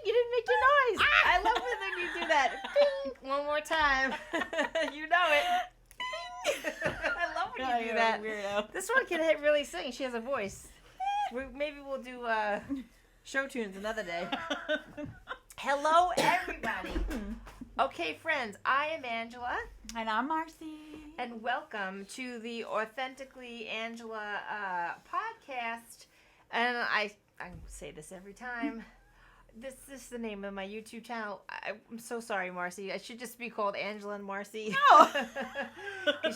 You didn't make your noise. I love it when you do that. Bing. One more time. You know it. I love when you do that. Weirdo. This one can really sing. She has a voice. Maybe we'll do show tunes another day. Hello, everybody. Okay, friends, I am Angela. And I'm Marcy. And welcome to the Authentically Angela podcast. And I say this every time. This is the name of my YouTube channel. I'm so sorry, Marcy. I should just be called Angela and Marcy. No.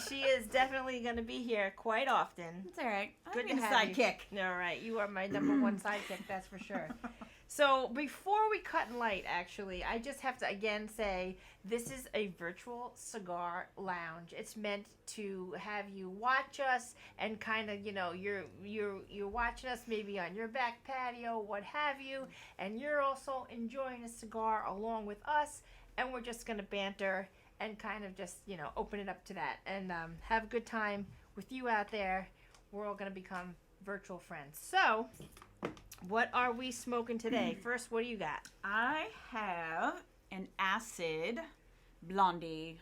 She is definitely going to be here quite often. It's all right. Good I'm to a have sidekick. You. All right. You are my number one sidekick, that's for sure. So before we cut and light, actually, I just have to again say this is a virtual cigar lounge. It's meant to have you watch us and kind of, you're watching us maybe on your back patio, what have you, and you're also enjoying a cigar along with us, and we're just going to banter and kind of just, open it up to that and have a good time with you out there. We're all going to become virtual friends. So, what are we smoking today? First, what do you got? I have an acid blondie.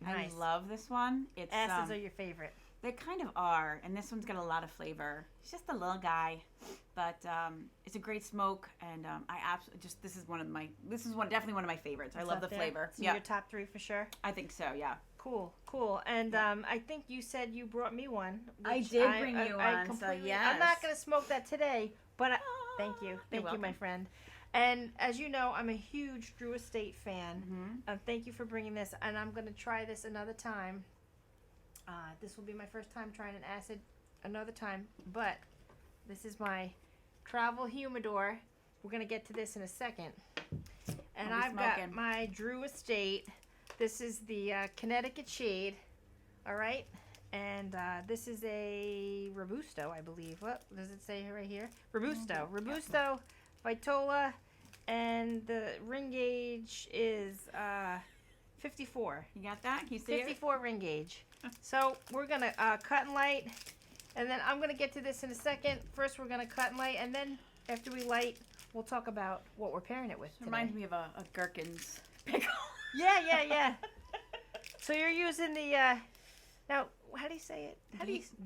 Nice. I love this one. It's Acids are your favorite. They kind of are, and this one's got a lot of flavor. It's just a little guy, but it's a great smoke, and I absolutely definitely one of my favorites. I love the flavor. So your top three for sure? I think so. Yeah. Cool. And I think you said you brought me one. I did bring you one. So yes. I'm not going to smoke that today, but thank you, my friend. And as you know, I'm a huge Drew Estate fan. Mm-hmm. Thank you for bringing this, and I'm going to try this another time. This will be my first time trying an acid another time, but this is my travel humidor. We're going to get to this in a second. And I've got my Drew Estate. This is the Connecticut shade, all right? And this is a Robusto, I believe. What does it say right here? Robusto. Robusto, Vitola, and the ring gauge is 54. You got that? Can you see 54 ring gauge. So we're going to cut and light, and then I'm going to get to this in a second. First, we're going to cut and light, and then after we light, we'll talk about what we're pairing it with today. Reminds me of a gherkins pickle. Yeah. So you're using the, now, how do you say it?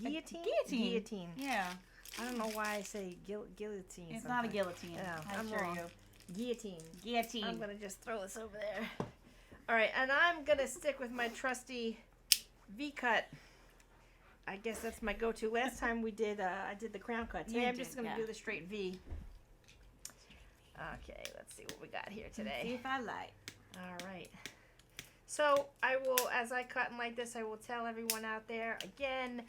Guillotine? Guillotine. Yeah. I don't know why I say guillotine. It's not a guillotine. No, I'm assure wrong. you. Guillotine. I'm going to just throw this over there. All right, and I'm going to stick with my trusty V-cut. I guess that's my go-to. Last time I did the crown cut. Today I'm just going to do the straight V. Okay, let's see what we got here today. See if I like. All right. So I will, as I cut and light this, I will tell everyone out there again.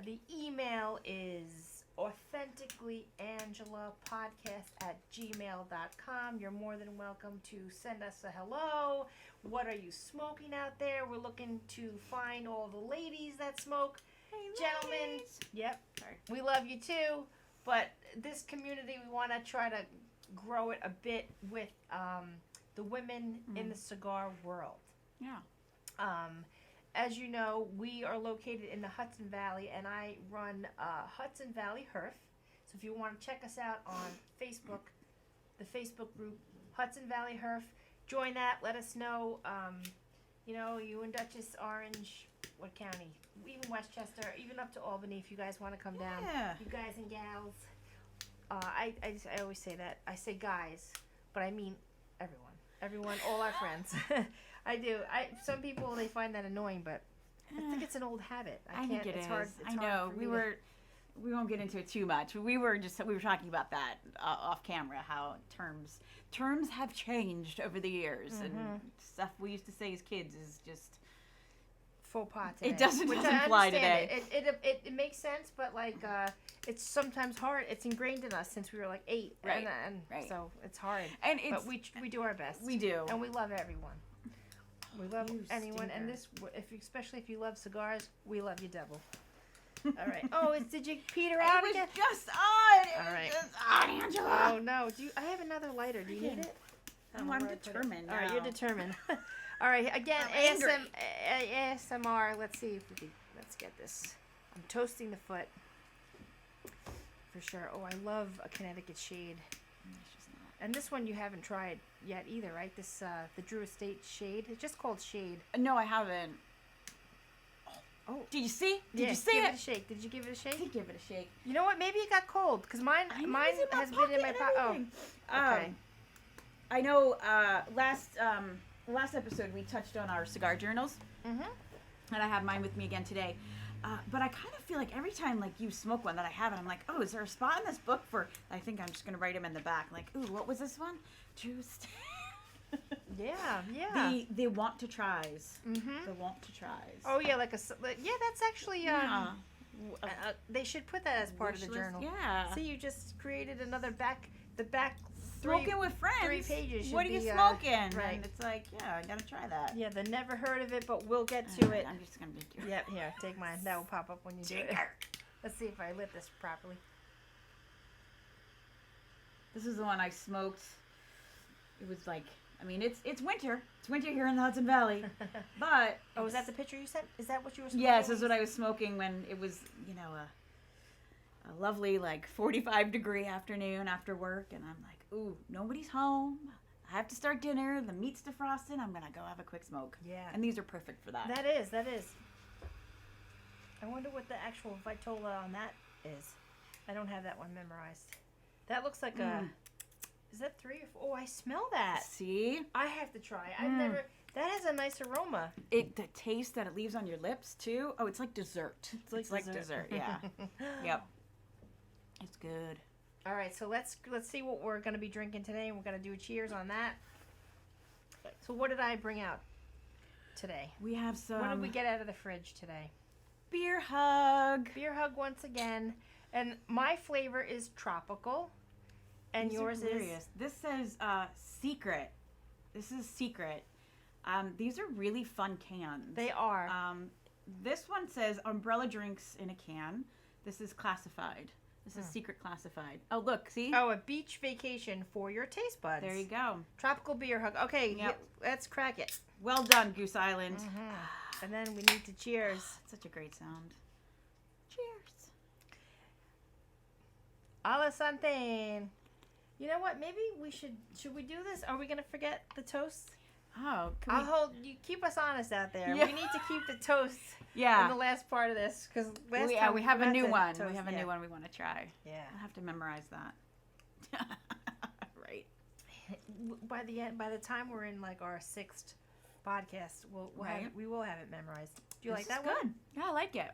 The email is authenticallyangelapodcast@gmail.com. You're more than welcome to send us a hello. What are you smoking out there? We're looking to find all the ladies that smoke. Hey, gentlemen. ladies. Yep. We love you too. But this community, we want to try to grow it a bit with the women in the cigar world. Yeah. As you know, we are located in the Hudson Valley, and I run Hudson Valley Herf. So if you want to check us out on Facebook, the Facebook group Hudson Valley Herf, join that. Let us know. You in Dutchess, Orange, what county? Even Westchester, even up to Albany, if you guys want to come down. You guys and gals. I always say that. I say guys, but I mean everyone, all our friends. I do. Some people, they find that annoying, but I think it's an old habit. I think it is. Hard, I know. We won't get into it too much. We were talking about that off camera, how terms have changed over the years, and stuff we used to say as kids is just faux pas today. It doesn't fly today. It makes sense, but it's sometimes hard. It's ingrained in us since we were like 8, right? And so it's hard. And but we do our best. We do, and we love everyone. We love anyone, and especially if you love cigars, we love you double. All right. Oh, did you peter out again? It was just on. All right. Just on, Angela. Oh no! I have another lighter? Do you need it? I'm determined. All right, you're determined. All right. Again, ASMR. Let's see if let's get this. I'm toasting the foot for sure. Oh, I love a Connecticut shade. And this one you haven't tried yet either, right? This the Drew Estate Shade. It's just called Shade. No, I haven't. Oh, did you see? Did you see give it? it a shake. Did you give it a shake? I did give it a shake. You know what? Maybe it got cold because mine has been in my pocket. Oh, okay. I know. Last episode we touched on our cigar journals, and I have mine with me again today. But I kind of feel like every time like you smoke one that I have it, I'm like, oh, is there a spot in this book for? I think I'm just gonna write them in the back. Like, ooh, what was this one? Tuesday. Yeah. The want to tries. The want to tries. Oh yeah, that's actually they should put that as part of the journal. Yeah. See, you just created another back Smoking with friends. 3 pages. What are you smoking? Right. And it's like, yeah, I gotta try that. Yeah, the never heard of it, but we'll get to it. I'm just gonna do it. Yep, here, take mine. That will pop up when you do it. Let's see if I lit this properly. This is the one I smoked. It was like, I mean, it's winter. It's winter here in the Hudson Valley. But oh, is that the picture you sent? Is that what you were smoking? Yes, this is what I was smoking when it was, a lovely like 45-degree afternoon after work, and I'm like, ooh, nobody's home. I have to start dinner. The meat's defrosted. I'm gonna go have a quick smoke. Yeah. And these are perfect for that. That is. I wonder what the actual Vitola on that is. I don't have that one memorized. That looks like a. Is that 3 or 4? Oh, I smell that. See? I have to try. I've never. That has a nice aroma. The taste that it leaves on your lips too. Oh, it's like dessert. It's like dessert. Yeah. Yep. It's good. All right, so let's see what we're gonna be drinking today, and we're gonna do a cheers on that. So what did I bring out today? We have some. What did we get out of the fridge today? Beer hug. Beer hug once again, and my flavor is tropical, and These yours are hilarious. This says secret. This is secret. These are really fun cans. They are. This one says umbrella drinks in a can. This is classified. This is secret classified. Oh, look, see? Oh, a beach vacation for your taste buds. There you go. Tropical beer hug. Okay, let's crack it. Well done, Goose Island. And then we need to cheers. Such a great sound. Cheers. Alla Santen. You know what? Maybe we should we do this? Are we going to forget the toast? Oh, I'll hold you. Keep us honest out there. Yeah. We need to keep the toast in the last part of this because time we have a new one. Toast. We have a new one we want to try. Yeah, I'll have to memorize that. Right. By the time we're in like our 6th podcast, we will have it memorized. Do you like that one? Good. Yeah, I like it.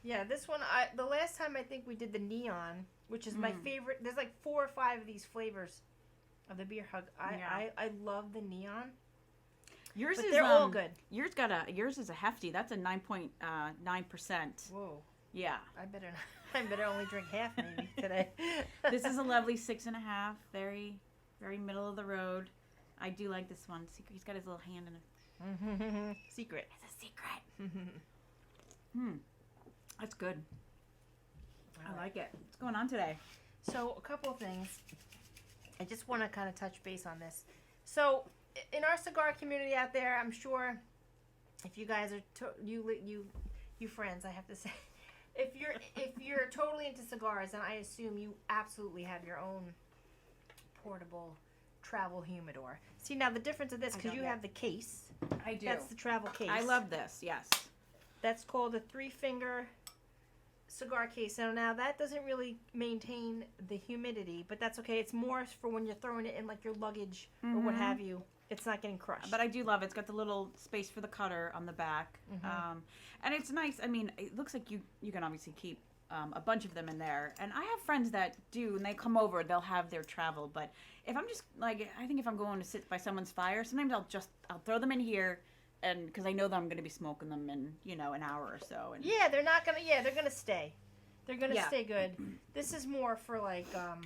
Yeah. This one, the last time I think we did the neon, which is my favorite. There's like 4 or 5 of these flavors of the beer hug. I love the neon. They're all good. Yours is a hefty. That's a 9.9%. Whoa. Yeah. I better only drink half maybe today. This is a lovely 6.5. Very, very middle of the road. I do like this one. He's got his little hand in it. Secret. It's a secret. That's good. I like it. What's going on today? So a couple of things. I just want to kind of touch base on this. So in our cigar community out there, I'm sure if you guys are you friends, I have to say, if you're totally into cigars, and I assume you absolutely have your own portable travel humidor. See, now the difference of this, because you have the case. I do. That's the travel case. I love this. Yes. That's called a 3-finger cigar case. Now that doesn't really maintain the humidity, but that's okay. It's more for when you're throwing it in like your luggage or what have you. It's not getting crushed. But I do love it. It's got the little space for the cutter on the back. And it's nice. I mean, it looks like you can obviously keep a bunch of them in there. And I have friends that do, and they come over, they'll have their travel. But if I'm just like, I think if I'm going to sit by someone's fire, sometimes I'll throw them in here. And because I know that I'm going to be smoking them in, an hour or so. And yeah, they're not going to, they're going to stay. They're going to stay good. This is more for like a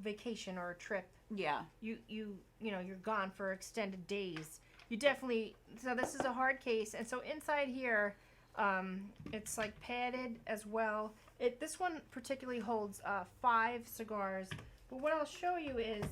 vacation or a trip. Yeah. You're gone for extended days. You definitely, so this is a hard case. And so inside here, it's like padded as well. This one particularly holds 5 cigars. But what I'll show you is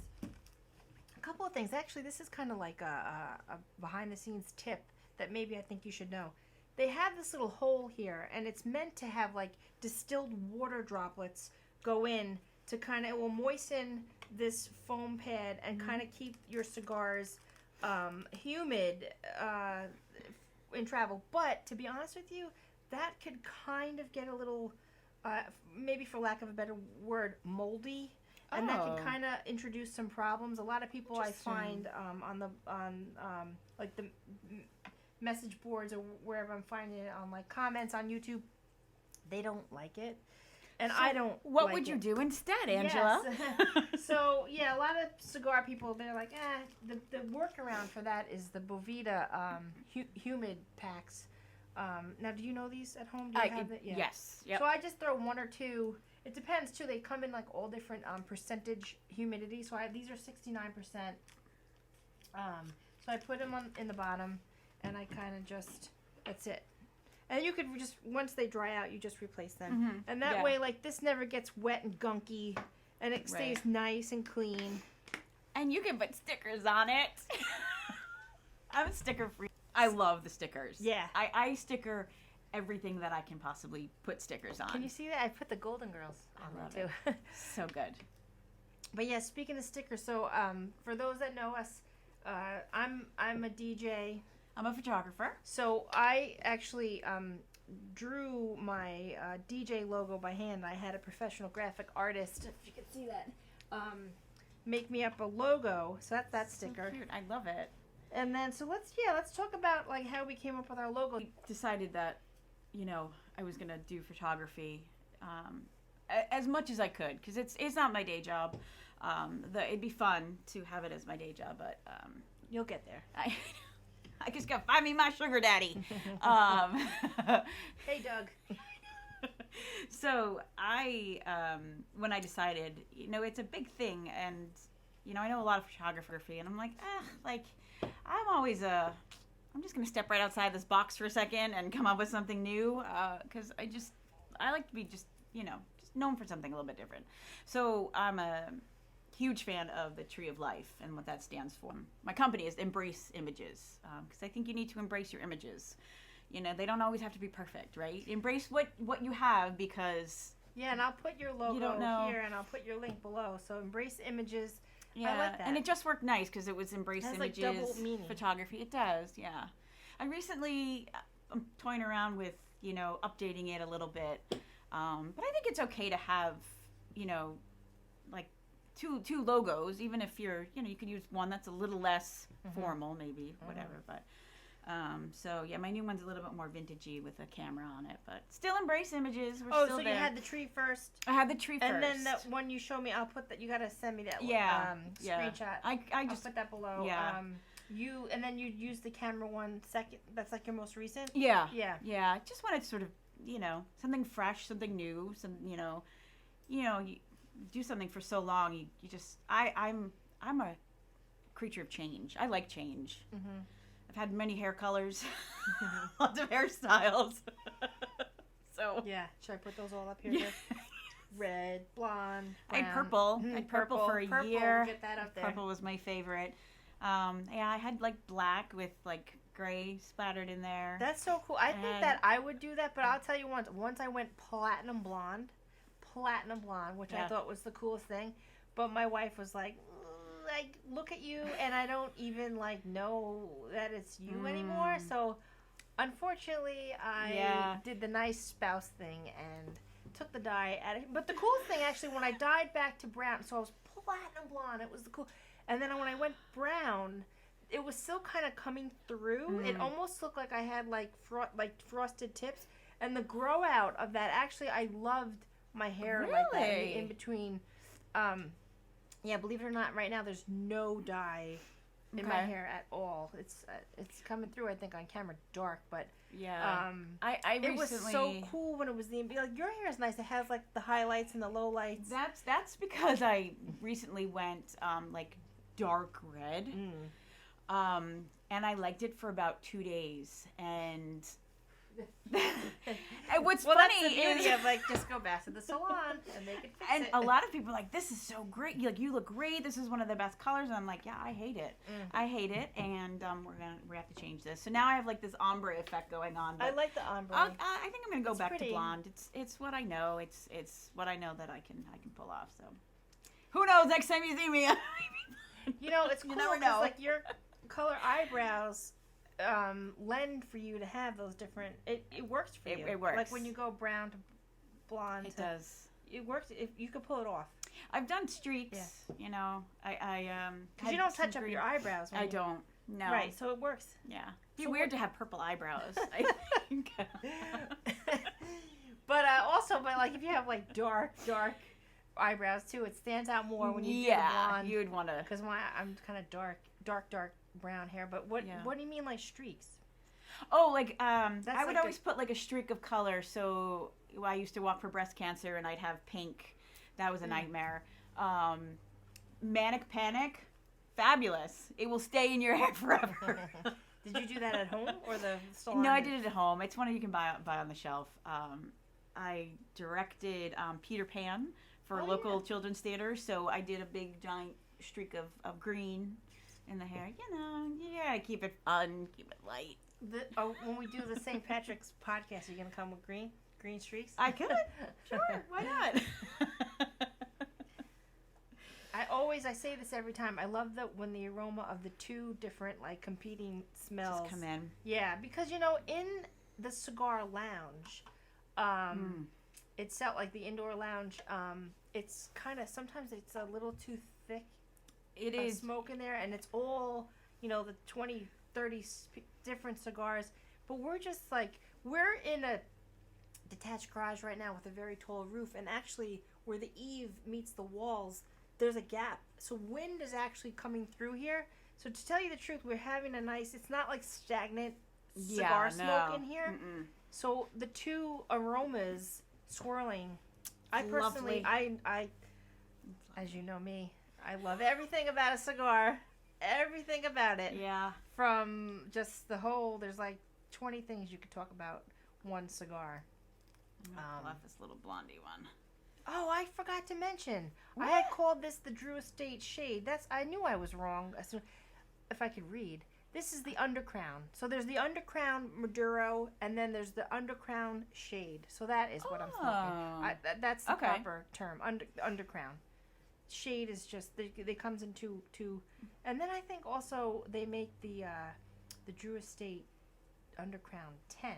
a couple of things. Actually, this is kind of like a behind-the-scenes tip that maybe I think you should know. They have this little hole here, and it's meant to have like distilled water droplets go in to kind of, it will moisten this foam pad and kind of keep your cigars humid in travel. But to be honest with you, that could kind of get a little, maybe for lack of a better word, moldy. And that can kind of introduce some problems. A lot of people I find on like the message boards or wherever I'm finding it on like comments on YouTube, they don't like it. And so I don't. What would you do instead, Angela? Yes. So yeah, a lot of cigar people, they're like, the workaround for that is the Boveda humid packs. Now, do you know these at home? Do you have it? Yeah. Yes. Yep. So I just throw 1 or 2. It depends too. They come in like all different percentage humidity. So these are 69%. So I put them in the bottom, and I kind of just, that's it. And you could just, once they dry out, you just replace them. Mm-hmm. And that way, like, this never gets wet and gunky, and it stays nice and clean. And you can put stickers on it. I'm a sticker free. I love the stickers. Yeah. I sticker everything that I can possibly put stickers on. Can you see that? I put the Golden Girls on there, too. So good. But yeah, speaking of stickers, so for those that know us, I'm a DJ. I'm a photographer. So I actually drew my DJ logo by hand. I had a professional graphic artist, if you can see that, make me up a logo. So that's sticker. So cute. I love it. And then so let's talk about like how we came up with our logo. We decided that, I was gonna do photography as much as I could, because it's not my day job. It'd be fun to have it as my day job, but You'll get there. I just gotta find me my sugar daddy. Hey, Doug. So when I decided, it's a big thing, and I know a lot of photography, and I'm like, I'm just gonna step right outside this box for a second and come up with something new, because I like to be just known for something a little bit different. So I'm a huge fan of the Tree of Life and what that stands for. My company is Embrace Images, because I think you need to embrace your images. They don't always have to be perfect, right? Embrace what you have, because and I'll put your logo here, and I'll put your link below. So Embrace Images. Yeah, I like that. And it just worked nice because it was Embrace Images, like double meaning. Photography. It does, yeah. I recently, I'm toying around with, updating it a little bit. But I think it's okay to have, like two logos, even if you're, you could use one that's a little less formal, maybe, whatever. But so yeah, my new one's a little bit more vintagey with a camera on it, but still Embrace Images. We're still so there. You had the tree first. I had the tree first, and then that one you showed me, I'll put that. You gotta send me that. Screenshot. I'll put that below. Yeah. And then you use the camera one second. That's like your most recent. Yeah. Yeah. Yeah. I just wanted to sort of, something fresh, something new, you do something for so long, you just, I'm a creature of change. I like change. Mm-hmm. I've had many hair colors, lots of hairstyles. So yeah, should I put those all up here? Yeah. Red, blonde, brown. I had purple. I had purple for a year. We'll get that up there. Purple was my favorite. I had like black with like gray splattered in there. That's so cool. I think that I would do that, but I'll tell you once I went platinum blonde, which I thought was the coolest thing. But my wife was like, look at you, and I don't even know that it's you anymore. So unfortunately, I did the nice spouse thing and took the dye out of it. But the coolest thing, actually, when I dyed back to brown, so I was platinum blonde, it was the cool. And then when I went brown, it was still kind of coming through. It almost looked like I had frosted tips. And the grow out of that, actually, I loved my hair like that in between. Believe it or not, right now there's no dye in my hair at all. It's coming through, I think, on camera dark, but I recently, it was so cool when it was your hair is nice. It has like the highlights and the lowlights. That's because I recently went dark red. And I liked it for about 2 days, and And what's Well, funny that's the beauty is, of like just go back to the salon and they can fix and it. a lot of people are like, this is so great. You look great. This is one of the best colors. And I'm like, yeah, I hate it. I hate it. And we have to change this. So now I have like this ombre effect going on. I But like the ombre. I think I'm gonna go back pretty. to blonde. It's what I know. It's what I know that I can pull off. So who knows? Next time you see me, You know, it's cool never because know. like your color eyebrows lend for you to have those different. It works for you. It works. Like when you go brown to blonde. it does. It works. If you could pull it off. I've done streaks. Yeah. You know, I Because you don't touch up your eyebrows. When I you, don't. No. Right. So it works. Yeah. Be So weird to have purple eyebrows. I think. But but like if you have like dark eyebrows too, it stands out more when you do the blonde. You would want to. Because I'm kind of dark brown hair. But what do you mean like streaks? Oh, like I like would always put like a streak of color. So I used to walk for breast cancer, and I'd have pink. That was a nightmare. Manic panic, fabulous. It will stay in your hair forever. Did you do that at home or the salon? No, I did it at home. It's one you can buy on the shelf. I directed Peter Pan for a local children's theater, so I did a big giant streak of green in the hair. You know, you gotta keep it fun, keep it light. When we do the St. Patrick's podcast, are you gonna come with green streaks? I could. Sure, why not? I say this every time. I love when the aroma of the two different like competing smells Just come in. Yeah, because you know in the cigar lounge, it's out like the indoor lounge. It's kind of sometimes it's a little too thick. It is smoke in there, and it's all the 20, 30 different cigars. But we're just like we're in a detached garage right now with a very tall roof, and actually where the eave meets the walls, there's a gap. So wind is actually coming through here. So to tell you the truth, we're having a nice. It's not like stagnant cigar smoke in here. Mm-mm. So the two aromas swirling. I personally, Lovely. I, as you know me, I love everything about a cigar. Everything about it. Yeah. From just the whole, there's like 20 things you could talk about one cigar. I love this little blondie one. Oh, I forgot to mention. I had called this the Drew Estate Shade. I knew I was wrong. If I could read. This is the Undercrown. So there's the Undercrown Maduro, and then there's the Undercrown Shade. So that is what I'm smoking. That's the proper term, Undercrown. Shade is just, they comes in two. And then I think also they make the Drew Estate Undercrown 10.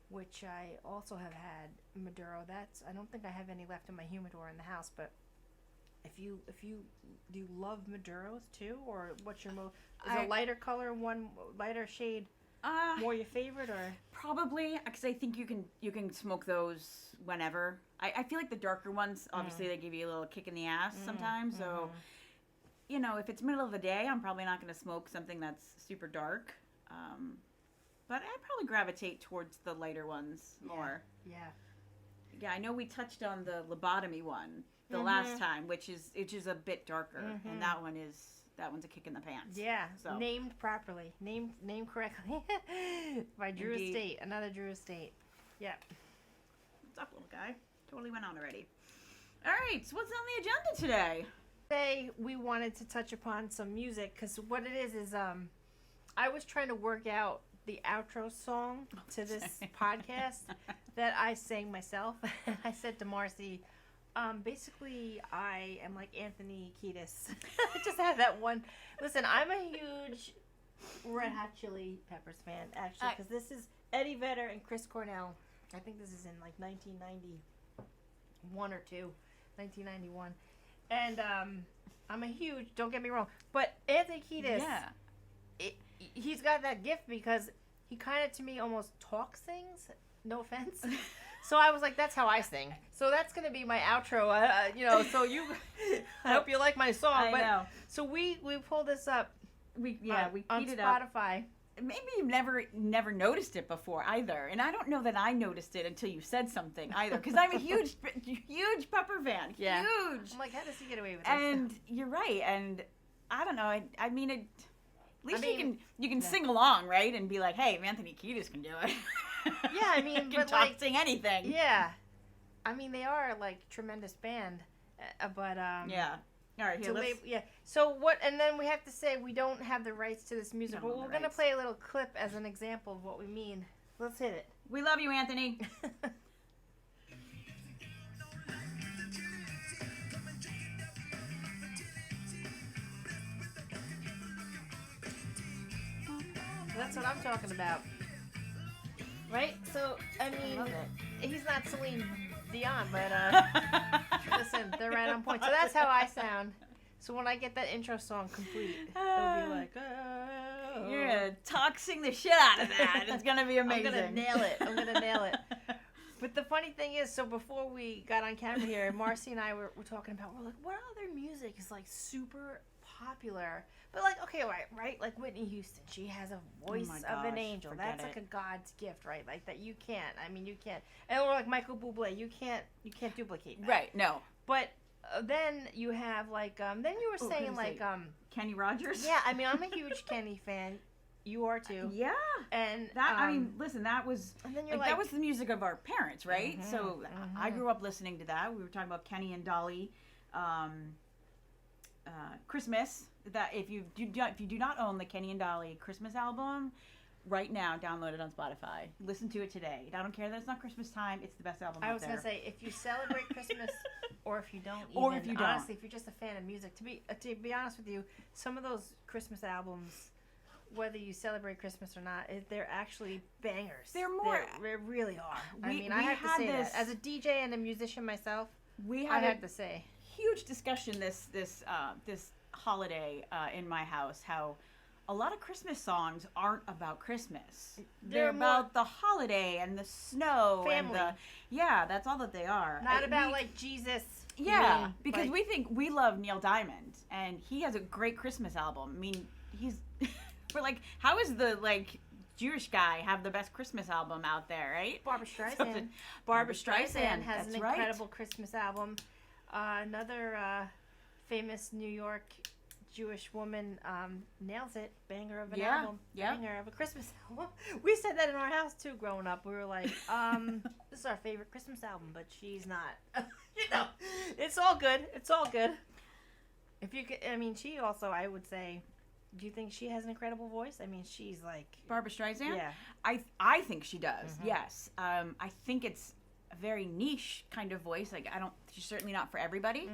Which I also have had Maduro. I don't think I have any left in my humidor in the house, but if you do you love Maduros too, or what's your is a lighter color, one lighter shade more your favorite, or probably because I think you can smoke those whenever. I feel like the darker ones, obviously they give you a little kick in the ass sometimes. So if it's middle of the day, I'm probably not going to smoke something that's super dark. But I probably gravitate towards the lighter ones more. Yeah. Yeah, I know we touched on the lobotomy one the last time, which is a bit darker, and that one's a kick in the pants. Yeah. So. Named properly, named correctly by Drew Estate, another Drew Estate. Yeah. What's up, little guy? Totally went on already. All right, so what's on the agenda today? Today we wanted to touch upon some music because what it is I was trying to work out the outro song to this podcast that I sang myself. I said to Marcy, basically I am like Anthony Kiedis. I just had that one. Listen, I'm a huge Red Hot Chili Peppers fan, actually, because this is Eddie Vedder and Chris Cornell. I think this is in like 1991 or 2, 1991. And I'm a huge, don't get me wrong, but Anthony Kiedis, he's got that gift because he kind of, to me, almost talk sings. No offense. So I was like, that's how I sing. So that's going to be my outro. So I hope you like my song. I know. So we pulled this up. We on it Spotify. Up. Maybe you've never noticed it before either, and I don't know that I noticed it until you said something either, because I'm a huge Pepper fan. Yeah. Huge. I'm like, how does he get away with this? And you're right, and I don't know. I mean, at least you can sing along, right, and be like, hey, if Anthony Kiedis can do it. Yeah, I mean, can but talk, like, sing anything. yeah, I mean, they are like tremendous band, but Yeah. All right, here, let's... yeah. So what? And then we have to say we don't have the rights to this music, Don't but own we're the gonna rights. play a little clip as an example of what we mean. Let's hit it. We love you, Anthony. That's what I'm talking about. Right? So, I mean, love it. he's not Celine Dion, but listen, they're right on point. So that's how I sound. So when I get that intro song complete, it'll be like, oh. You're gonna sing the shit out of that. It's gonna be amazing. I'm gonna nail it. But the funny thing is, so before we got on camera here, Marcy and I were talking about, we're like, what other music is like super popular? But like, okay, right? Like Whitney Houston, she has a voice of an angel. That's like a God's gift, right? Like that you can't. I mean, you can't. And or like Michael Bublé, you can't duplicate that. Right? No. But then you have like, then you were saying like, Kenny Rogers. yeah. I mean, I'm a huge Kenny fan. You are too. Yeah. And that, I mean, listen, that was, and then you're like, that was the music of our parents, right? Mhm, so I grew up listening to that. We were talking about Kenny and Dolly, Christmas. That if you do not own the Kenny and Dolly Christmas album, right now, download it on Spotify. Listen to it today. I don't care that it's not Christmas time. It's the best album out there. I was gonna say, if you celebrate Christmas, or if you don't, Or if you don't. honestly, if you're just a fan of music, to be honest with you, some of those Christmas albums, whether you celebrate Christmas or not, they're actually bangers. They're more. They really are. I We- mean, we I have to had say this- that as a DJ and a musician myself, We I had have to say. huge discussion this holiday in my house, how a lot of Christmas songs aren't about Christmas. They're about the holiday and the snow Family. and that's all that they are. Not about like Jesus. Yeah, because we think we love Neil Diamond and he has a great Christmas album. I mean, we're like, how is the like Jewish guy have the best Christmas album out there, right? Barbra Streisand. Barbra Streisand has an incredible Christmas album. Another famous New York Jewish woman nails it. Banger of an album. Yeah. Banger of a Christmas album. We said that in our house too growing up. We were like, this is our favorite Christmas album, but she's not. It's all good. It's all good. If you could, I mean, she also, I would say, do you think she has an incredible voice? I mean, she's like Barbra Streisand? Yeah. I think she does. Yes. I think it's a very niche kind of voice. Like she's certainly not for everybody.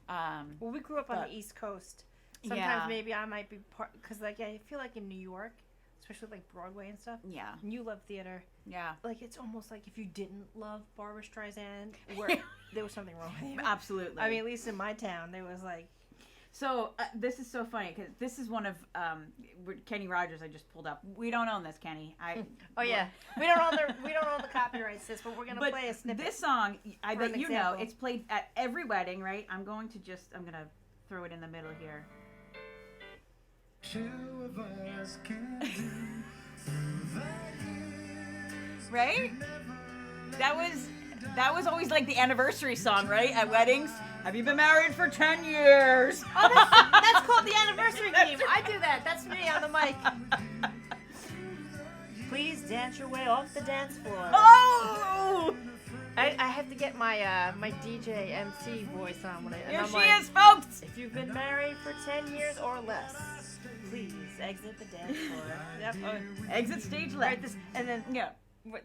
Well, we grew up on the East Coast. Sometimes maybe I might be part, because like I feel like in New York, especially like Broadway and stuff. Yeah. And you love theater. Yeah. Like it's almost like if you didn't love Barbra Streisand, there was something wrong with you. Absolutely. I mean, at least in my town, there was like. So this is so funny because this is one of Kenny Rogers I just pulled up. We don't own this, Kenny. Oh yeah, we don't own the copyright, sis. But we're gonna play a snippet. This song, I bet you know, example. it's played at every wedding, right? I'm gonna throw it in the middle here. Two of us can do Right? That was always like the anniversary song, right? At weddings. Have you been married for 10 years? Oh, that's called the anniversary theme. I do that. That's me on the mic. Please dance your way off the dance floor. Oh! I have to get my my DJ MC voice on when Here she is, folks. If you've been married for 10 years or less, please exit the dance floor. Yep. Exit stage left. Right. This and then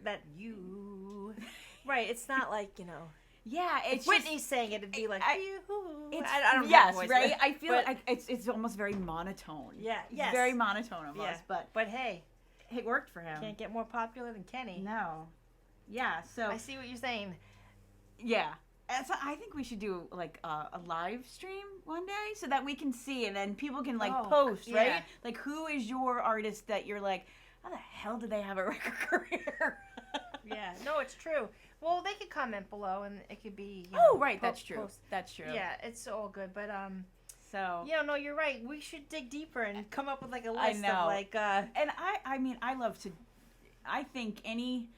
that you. Right. It's not like Yeah, it's if Whitney's saying it, it'd be like you. I don't yes, have a voice, right. but, I feel like it's almost very monotone. Yeah. Yes. It's very monotone of us, but hey, it worked for him. Can't get more popular than Kenny. No. Yeah. So I see what you're saying. Yeah. So I think we should do like a live stream one day so that we can see and then people can like post, right? Yeah. Like who is your artist that you're like, how the hell do they have a record career? Yeah. No, it's true. Well, they could comment below and it could be. Right. That's true. Post. That's true. Yeah, it's all good, but So. Yeah, no, you're right. We should dig deeper and come up with like a list of like. And I mean, I think any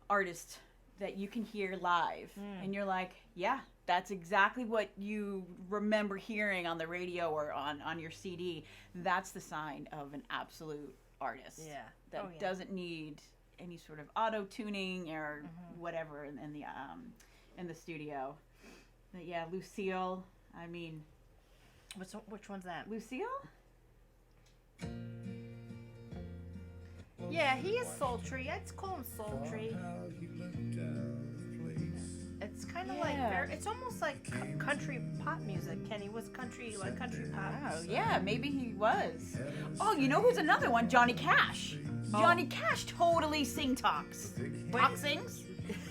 artist that you can hear live and you're like, yeah, that's exactly what you remember hearing on the radio or on your CD. That's the sign of an absolute artist. Yeah. That doesn't need any sort of auto tuning or whatever in the studio. But yeah, Lucille. I mean, which one's that? Lucille? Yeah, he is sultry. I'd call him sultry. It's kind of like it's almost like country pop music. Kenny was country pop. Oh yeah, maybe he was. Oh, you know who's another one? Johnny Cash. Johnny Cash totally sing talks. Talk sings?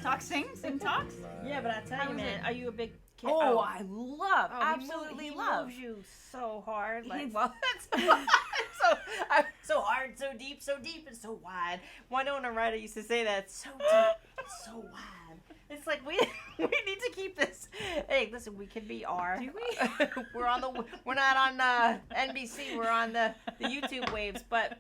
Talk sings? Sing talks? Yeah, but I tell you, man, are you a big kid? Oh, I love, absolutely he love. moves you so hard. Like, He's- well, so hard, so deep, and so wide. Winona Ryder used to say that. So deep, so wide. It's like we need to keep this. Hey, listen, we can be R. Do we? We're not on NBC. We're on the YouTube waves, but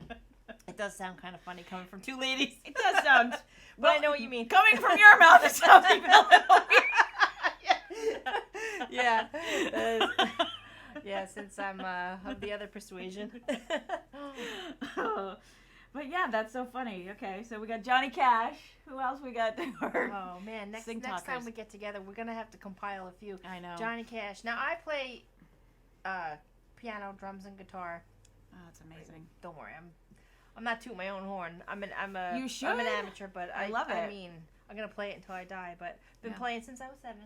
it does sound kind of funny coming from two ladies. It does sound. But I know what you mean. Coming from your mouth, it sounds even a little weird. Yeah. Yeah, since I'm of the other persuasion. But yeah, that's so funny. Okay, so we got Johnny Cash. Who else we got there? Oh man, next time we get together, we're gonna have to compile a few. I know. Johnny Cash. Now I play piano, drums, and guitar. Oh, that's amazing. Don't worry, I'm not tooting my own horn. I'm an You I'm an should. amateur, but I love it. I mean, I'm gonna play it until I die. But been Yeah. playing since I was 7.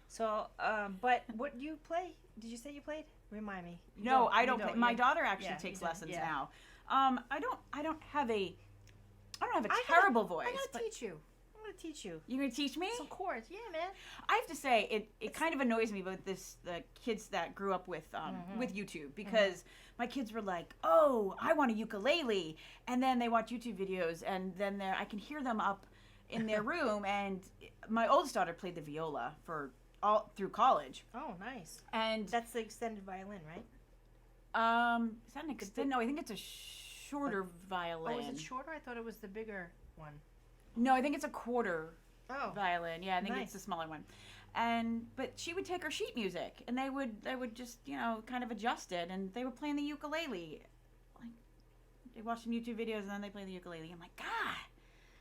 So, but what you play? Did you say you played? Remind me. No, I don't play. My yeah. daughter actually Yeah, takes you don't, lessons yeah. now. I don't have a terrible voice. I'm but gonna teach you. You gonna teach me? Some chords. Yeah, man. I have to say it kind of annoys me about the kids that grew up with YouTube because my kids were like, oh, I want a ukulele, and then they watch YouTube videos, and then I can hear them up in their room, and my oldest daughter played the viola for all through college. Oh, nice. And That's the extended violin, right? is that an extend? No, I think it's a shorter violin. Oh, is it shorter? I thought it was the bigger one. No, I think it's a quarter Oh, violin. Yeah, I think nice. it's the smaller one. But she would take her sheet music, and they would just kind of adjust it, and they were playing the ukulele. Like they watched some YouTube videos, and then they play the ukulele. I'm like, God,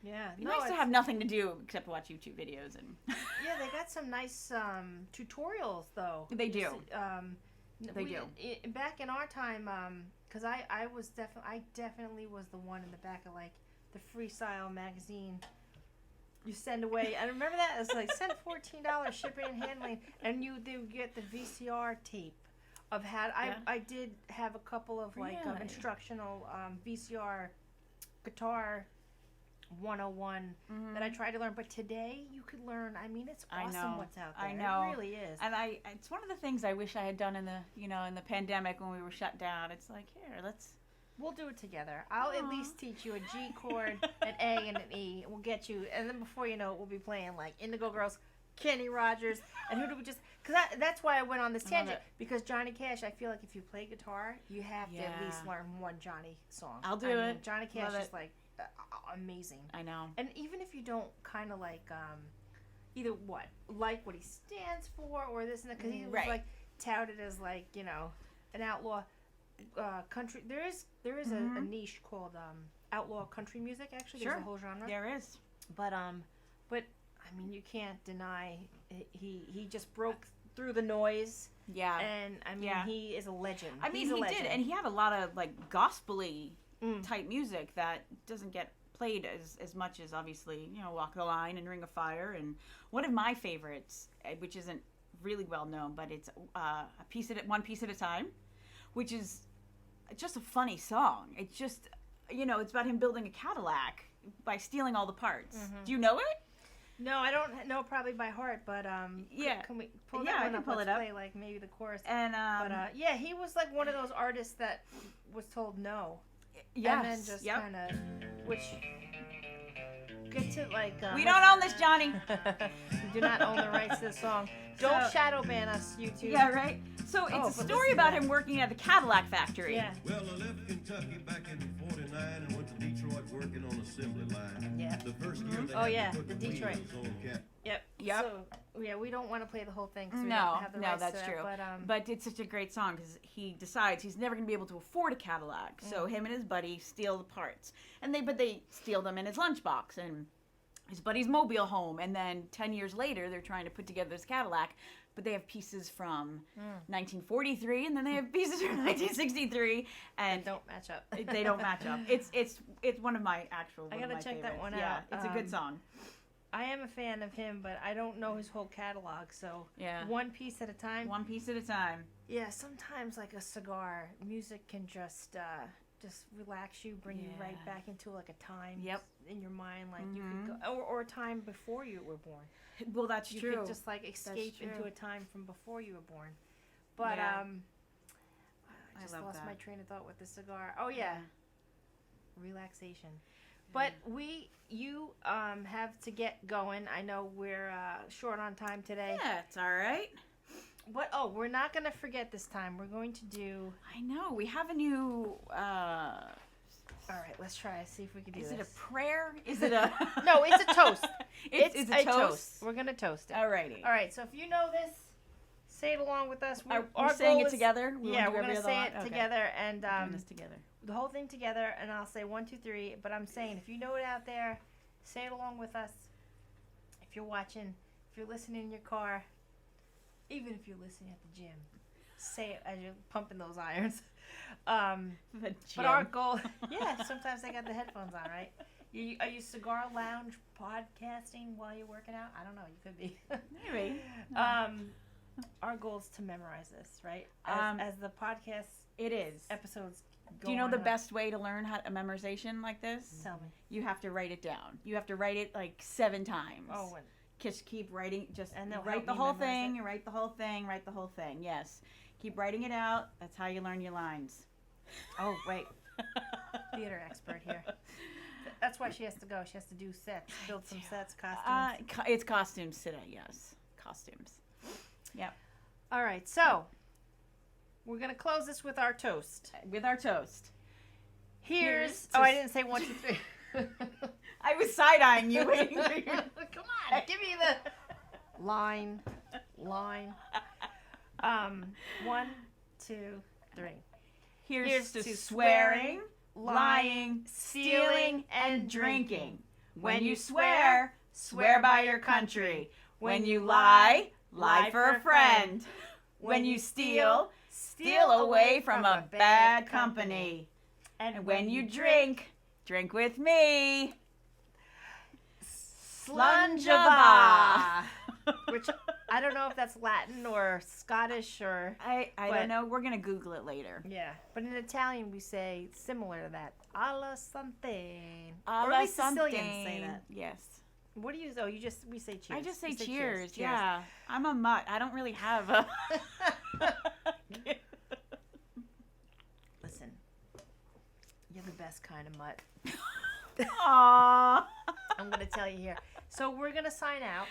yeah. it'd be nice to have nothing to do except watch YouTube videos and. Yeah, they got some nice tutorials though. They do. They do. Back in our time, because I definitely was the one in the back of like the Freestyle magazine. You send away. I remember that. It was like send $14 shipping and handling, and you get the VCR tape of I did have a couple of like Really? instructional VCR guitar 101 that I tried to learn, but today you could learn. I mean, it's awesome what's out there. I know. It really is. And it's one of the things I wish I had done in the pandemic when we were shut down. It's like, here, We'll do it together. I'll at least teach you a G chord, an A, and an E. We'll get you, and then before you know it, we'll be playing like Indigo Girls, Kenny Rogers, and who do we just? Because that's why I went on this tangent. Because Johnny Cash, I feel like if you play guitar, you have to at least learn one Johnny song. I'll do it. Johnny Cash Love is it. like amazing. I know. And even if you don't kind of like either like what he stands for or this and that, because he was like touted as like an outlaw. Country. There is a niche called outlaw country music. Actually, there's a whole genre. There is. But I mean, you can't deny he just broke through the noise. Yeah. And I mean, he is a legend. I mean, he did, and he had a lot of like gospel-y type music that doesn't get played as much as obviously Walk the Line and Ring of Fire. And one of my favorites, which isn't really well known, but it's one piece at a time, which is just a funny song. It's just, it's about him building a Cadillac by stealing all the parts. Do you know it? No, I don't know probably by heart, but yeah. Can we pull that one I can up? pull Let's it up. play like maybe the chorus. And but yeah, he was like one of those artists that was told no. Yes. And then just kind of, which get to like. We don't own this, Johnny. We do not own the rights to the song. Don't shadow ban us, YouTube. Yeah, right. So it's a story about him working at the Cadillac factory. Yeah. Well, I left Kentucky back in 49. '69 and went to Detroit working on assembly line. Yeah. The first year they Oh, had yeah, to put the the Detroit. wheels on cap. Yep. Yep. So, yeah, we don't want to play the whole thing because we No, don't have the no, rights that's to true. that, But it's such a great song because he decides he's never going to be able to afford a Cadillac. So him and his buddy steal the parts, but they steal them in his lunchbox and his buddy's mobile home. And then 10 years later, they're trying to put together this Cadillac, but they have pieces from 1943, and then they have pieces from 1963, and don't match up. they don't match up. It's one of my actual. I gotta check that one Yeah, out. it's a good song. I am a fan of him, but I don't know his whole catalog, so Yeah. one piece at a time. One piece at a time. Yeah, sometimes like a cigar, music can just relax you, bring you right back into like a time in your mind, like you could go, or a time before you were born. Well, that's You true. could just like escape true. into a time from before you were born. But Yeah. I just love lost that. my train of thought with the cigar. Oh yeah, relaxation. But you have to get going. I know we're short on time today. Yeah, it's all right. But we're not gonna forget this time. We're going to do. I know we have a new. All right, let's try. See if we can do Is this. it a prayer? Is it a? No, it's a toast. It's a toast. We're gonna toast it. Alrighty. All right. So if you know this, say it along with us. We're our saying goal it is- together. Yeah, we're gonna say it together and Doing this together. the whole thing together, and I'll say 1, 2, 3. But I'm saying if you know it out there, say it along with us. If you're watching, if you're listening in your car, even if you're listening at the gym, say it as you're pumping those irons. But our goal, yeah, sometimes they got the headphones on, right? Are you cigar lounge podcasting while you're working out? I don't know. You could be. Maybe. Our goal is to memorize this, right? As the podcast It is. episodes go Do you know on the up. best way to learn how a memorization like this? Tell me. You have to write it down. You have to write it like 7 times. Oh, and Just keep writing. Just And they'll write help the me whole memorize thing. it? Write the whole thing. Write the whole thing. Yes. Keep writing it out. That's how you learn your lines. oh, wait. Theater expert here. That's why she has to go. She has to do sets, build some sets, costumes. It's costumes today. Yes, costumes. Yep. All right, so we're gonna close this with our toast. With our toast. Here's. to I didn't say 1, 2, 3. I was side eyeing you. Waiting for your... Come on, give me the line. 1, 2, 3. Here's to swearing, lying, stealing, and drinking. When you swear, swear by your country. When you lie, lie for a friend. When you steal, steal away from a bad company. And when you drink, drink with me. Slungeva. Which I don't know if that's Latin or Scottish or I But- don't know. We're gonna Google it later. yeah, but in Italian we say similar to that. Alla something. Or Alla at least Sicilians say something. that. Yes. What do you? We say cheers. I just say We cheers. Yeah. I'm a mutt. I don't really have a. Listen, you're the best kind of mutt. Aww. I'm gonna tell you here. So we're gonna sign out.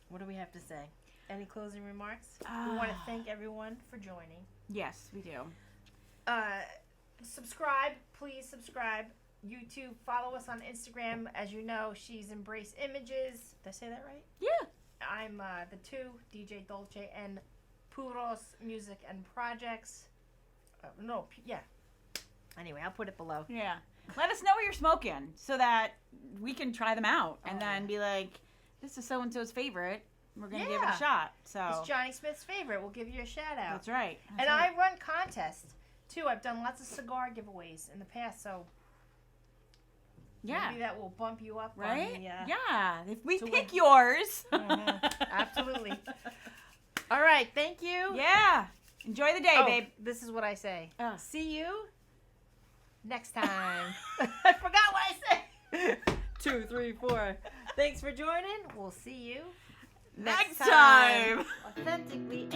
What do we have to say? Any closing remarks? We want to thank everyone for joining. Yes, we do. Subscribe, please subscribe. YouTube, follow us on Instagram. As you know, she's Embrace Images. Did I say that right? Yeah. I'm the 2, DJ Dolce, and Puros Music and Projects. Anyway, I'll put it below. Yeah. Let us know what you're smoking so that we can try them out and then be like, this is so-and-so's favorite. We're going to give it Yeah. a shot. So It's Johnny Smith's favorite. We'll give you a shout out. that's right. And I run contests, too. I've done lots of cigar giveaways in the past, so maybe that will bump you up right? on the... yeah. If we to pick win. yours. Absolutely. All right, thank you. Yeah. Enjoy the day, babe. This is what I say. Oh. See you next time. I forgot what I said. 2, 3, 4. Thanks for joining. We'll see you Next time. Authentically